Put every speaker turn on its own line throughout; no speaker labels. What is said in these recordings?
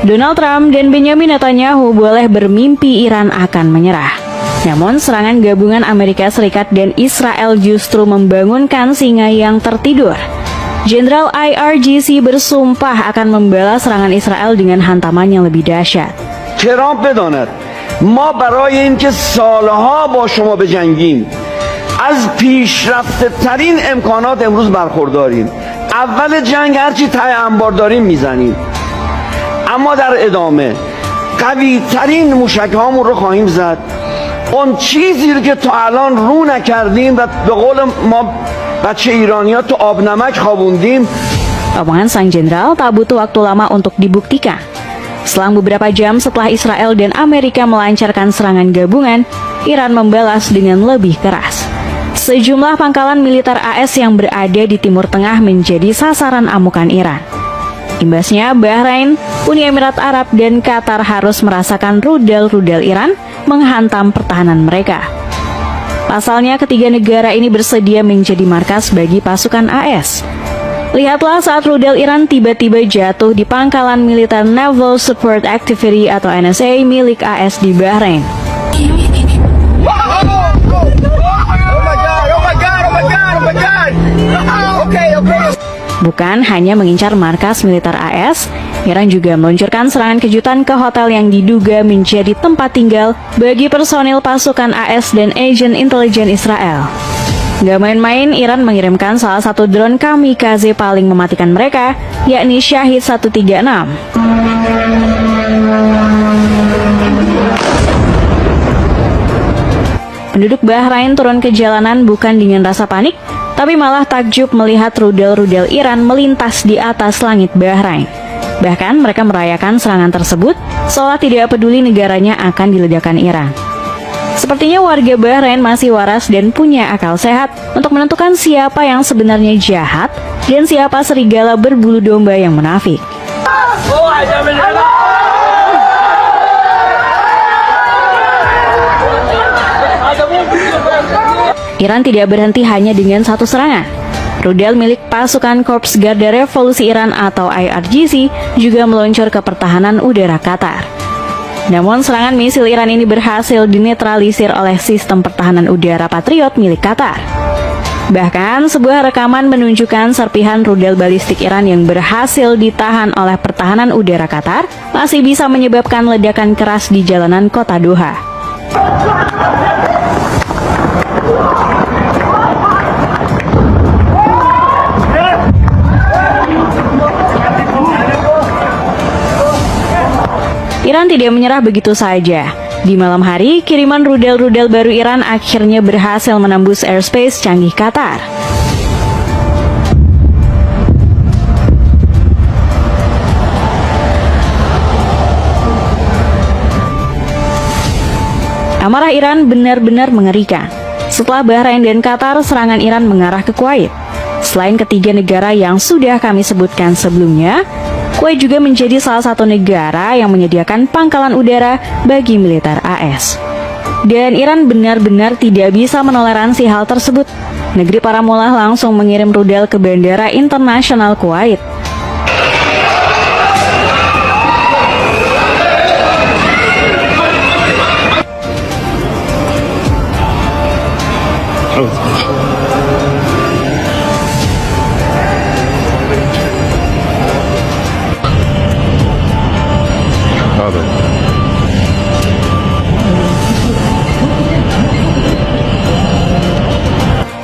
Donald Trump dan Benjamin Netanyahu boleh bermimpi Iran akan menyerah. Namun serangan gabungan Amerika Serikat dan Israel justru membangunkan singa yang tertidur. Jenderal IRGC bersumpah akan membalas serangan Israel dengan hantaman yang lebih dahsyat.
ترامپ بداند ما برای اینکه سالها با شما بجنگیم از پیشرفته ترین امکانات امروز برخورداریم. اول جنگ هرچی ته انبار داریم میزنیم، اما در ادامه قوی ترین موشک هامون رو خواهیم زد. اون چیزی رو که تا الان رو نکردیم و به قول ما بچه ایرانی‌ها تو آب نمک خوابوندیم.
Omongan sang jenderal tak butuh waktu lama untuk dibuktikan. Selang beberapa jam setelah Israel dan Amerika melancarkan serangan gabungan, Iran membalas dengan lebih keras. Sejumlah pangkalan militer AS yang berada di Timur Tengah menjadi sasaran amukan Iran. Imbasnya, Bahrain, Uni Emirat Arab, dan Qatar harus merasakan rudal-rudal Iran menghantam pertahanan mereka. Pasalnya, ketiga negara ini bersedia menjadi markas bagi pasukan AS. Lihatlah saat rudal Iran tiba-tiba jatuh di pangkalan militer Naval Support Activity atau NSA milik AS di Bahrain. Bukan hanya mengincar markas militer AS, Iran juga meluncurkan serangan kejutan ke hotel yang diduga menjadi tempat tinggal bagi personil pasukan AS dan agen intelijen Israel. Gak main-main, Iran mengirimkan salah satu drone kamikaze paling mematikan mereka, yakni Shahid 136. Penduduk Bahrain turun ke jalanan bukan dengan rasa panik, tapi malah takjub melihat rudal-rudal Iran melintas di atas langit Bahrain. Bahkan mereka merayakan serangan tersebut, seolah tidak peduli negaranya akan diledakkan Iran. Sepertinya warga Bahrain masih waras dan punya akal sehat untuk menentukan siapa yang sebenarnya jahat dan siapa serigala berbulu domba yang munafik. Iran tidak berhenti hanya dengan satu serangan. Rudal milik pasukan Korps Garda Revolusi Iran atau IRGC juga meluncur ke pertahanan udara Qatar. Namun serangan misil Iran ini berhasil dinetralisir oleh sistem pertahanan udara Patriot milik Qatar. Bahkan sebuah rekaman menunjukkan serpihan rudal balistik Iran yang berhasil ditahan oleh pertahanan udara Qatar masih bisa menyebabkan ledakan keras di jalanan kota Doha. Iran tidak menyerah begitu saja. Di malam hari, kiriman rudal-rudal baru Iran akhirnya berhasil menembus airspace canggih Qatar. Amarah Iran benar-benar mengerikan. Setelah Bahrain dan Qatar, serangan Iran mengarah ke Kuwait. Selain ketiga negara yang sudah kami sebutkan sebelumnya, Kuwait juga menjadi salah satu negara yang menyediakan pangkalan udara bagi militer AS. Dan Iran benar-benar tidak bisa menoleransi hal tersebut. Negeri para mullah langsung mengirim rudal ke Bandara Internasional Kuwait.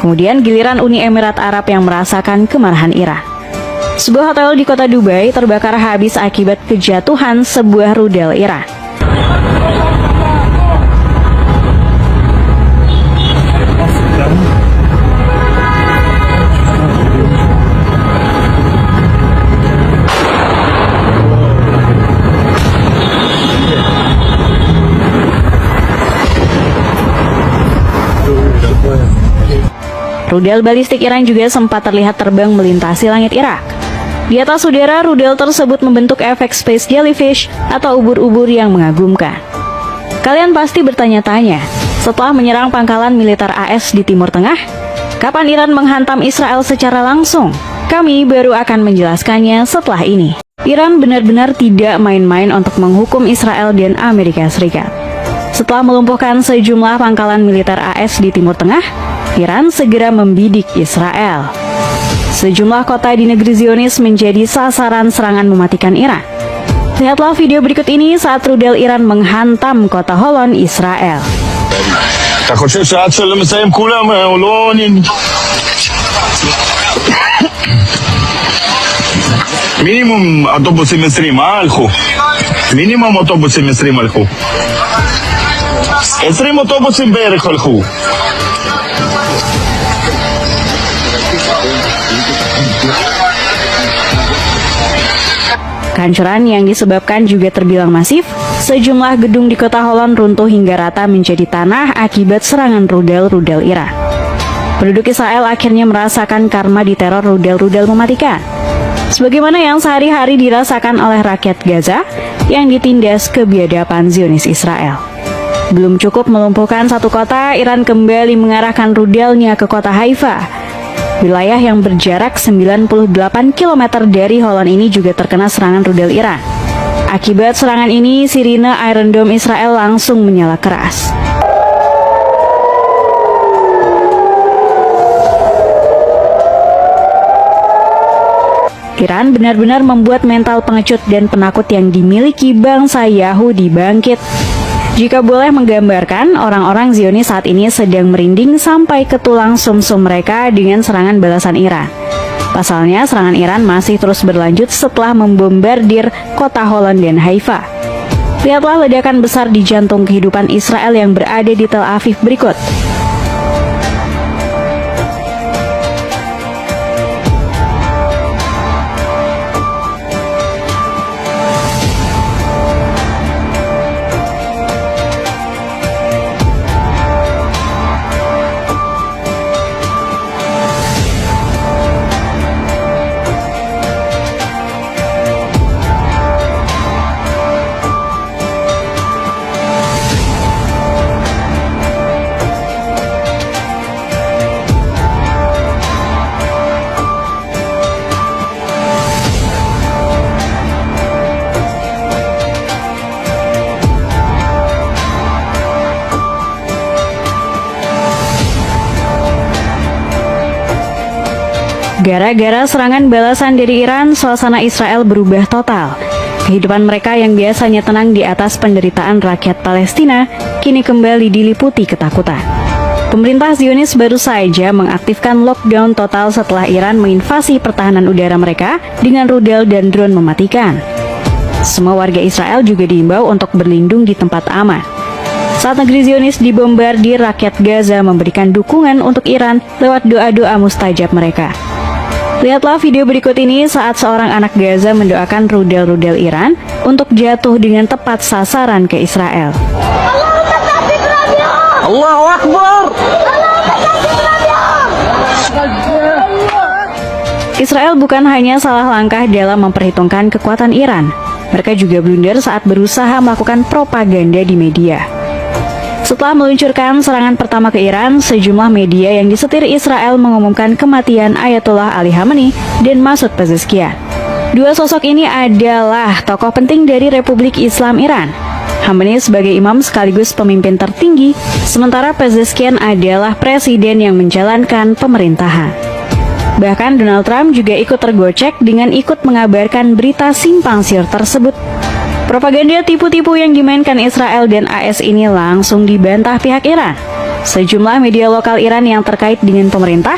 Kemudian giliran Uni Emirat Arab yang merasakan kemarahan Iran. Sebuah hotel di kota Dubai terbakar habis akibat kejatuhan sebuah rudal Iran. Rudal balistik Iran juga sempat terlihat terbang melintasi langit Irak. Di atas udara, rudal tersebut membentuk efek space jellyfish atau ubur-ubur yang mengagumkan. Kalian pasti bertanya-tanya, setelah menyerang pangkalan militer AS di Timur Tengah, kapan Iran menghantam Israel secara langsung? Kami baru akan menjelaskannya setelah ini. Iran benar-benar tidak main-main untuk menghukum Israel dan Amerika Serikat. Setelah melumpuhkan sejumlah pangkalan militer AS di Timur Tengah, Iran segera membidik Israel. Sejumlah kota di negeri Zionis menjadi sasaran serangan mematikan Iran. Lihatlah video berikut ini saat rudal Iran menghantam kota Holon, Israel.
אתה חושב שעד שלמסיים כולם הוא לא עונים? מינימום אוטובוסים 20, הלכו? מינימום אוטובוסים 20 הלכו. 20 אוטובוסים בערך הלכו.
Kehancuran yang disebabkan juga terbilang masif. Sejumlah gedung di kota Holon runtuh hingga rata menjadi tanah akibat serangan rudal-rudal Iran. Penduduk Israel akhirnya merasakan karma diteror rudal-rudal mematikan, sebagaimana yang sehari-hari dirasakan oleh rakyat Gaza yang ditindas kebiadaban Zionis Israel. Belum cukup melumpuhkan satu kota, Iran kembali mengarahkan rudalnya ke kota Haifa. Wilayah yang berjarak 98 km dari Holon ini juga terkena serangan rudal Iran. Akibat serangan ini, sirine Iron Dome Israel langsung menyala keras. Iran benar-benar membuat mental pengecut dan penakut yang dimiliki bangsa Yahudi bangkit. Jika boleh menggambarkan, orang-orang Zionis saat ini sedang merinding sampai ke tulang sumsum mereka dengan serangan balasan Iran. Pasalnya, serangan Iran masih terus berlanjut setelah membombardir kota Holon dan Haifa. Lihatlah ledakan besar di jantung kehidupan Israel yang berada di Tel Aviv berikut. Gara-gara serangan balasan dari Iran, suasana Israel berubah total. Kehidupan mereka yang biasanya tenang di atas penderitaan rakyat Palestina, kini kembali diliputi ketakutan. Pemerintah Zionis baru saja mengaktifkan lockdown total setelah Iran menginvasi pertahanan udara mereka dengan rudal dan drone mematikan. Semua warga Israel juga diimbau untuk berlindung di tempat aman. Saat negeri Zionis dibombardir, rakyat Gaza memberikan dukungan untuk Iran lewat doa-doa mustajab mereka. Lihatlah video berikut ini saat seorang anak Gaza mendoakan rudal-rudal Iran untuk jatuh dengan tepat sasaran ke Israel.
Allahu Akbar!
Israel bukan hanya salah langkah dalam memperhitungkan kekuatan Iran, mereka juga blunder saat berusaha melakukan propaganda di media. Setelah meluncurkan serangan pertama ke Iran, sejumlah media yang disetir Israel mengumumkan kematian Ayatollah Ali Khamenei dan Masoud Pezeshkian. Dua sosok ini adalah tokoh penting dari Republik Islam Iran. Khamenei sebagai imam sekaligus pemimpin tertinggi, sementara Pezeshkian adalah presiden yang menjalankan pemerintahan. Bahkan Donald Trump juga ikut tergocek dengan ikut mengabarkan berita simpang siur tersebut. Propaganda tipu-tipu yang dimainkan Israel dan AS ini langsung dibantah pihak Iran. Sejumlah media lokal Iran yang terkait dengan pemerintah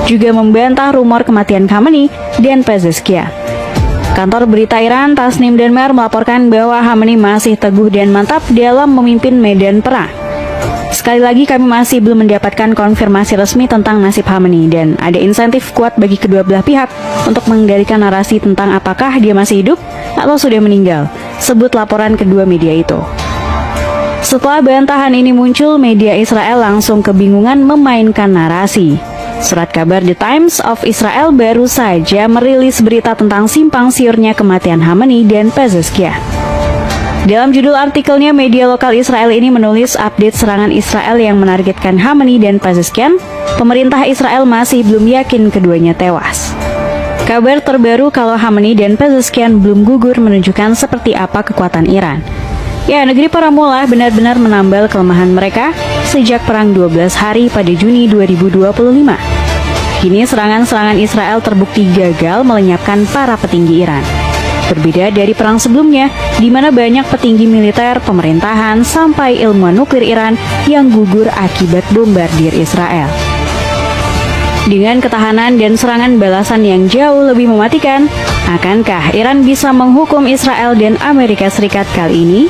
juga membantah rumor kematian Khamenei dan Pezeshkian. Kantor berita Iran Tasnim Denmar melaporkan bahwa Khamenei masih teguh dan mantap dalam memimpin medan perang. Sekali lagi kami masih belum mendapatkan konfirmasi resmi tentang nasib Khamenei dan ada insentif kuat bagi kedua belah pihak untuk mengendalikan narasi tentang apakah dia masih hidup atau sudah meninggal, sebut laporan kedua media itu. Setelah bantahan ini muncul, media Israel langsung kebingungan memainkan narasi. Surat kabar The Times of Israel baru saja merilis berita tentang simpang siurnya kematian Khamenei dan Pezeshkian. Dalam judul artikelnya, media lokal Israel ini menulis update serangan Israel yang menargetkan Khamenei dan Pezeshkian. Pemerintah Israel masih belum yakin keduanya tewas. Kabar terbaru kalau Khamenei dan Pezeshkian belum gugur menunjukkan seperti apa kekuatan Iran. Ya, negeri para mullah benar-benar menambal kelemahan mereka sejak Perang 12 Hari pada Juni 2025. Kini serangan-serangan Israel terbukti gagal melenyapkan para petinggi Iran. Berbeda dari perang sebelumnya, di mana banyak petinggi militer, pemerintahan, sampai ilmuwan nuklir Iran yang gugur akibat bombardir Israel. Dengan ketahanan dan serangan balasan yang jauh lebih mematikan, akankah Iran bisa menghukum Israel dan Amerika Serikat kali ini?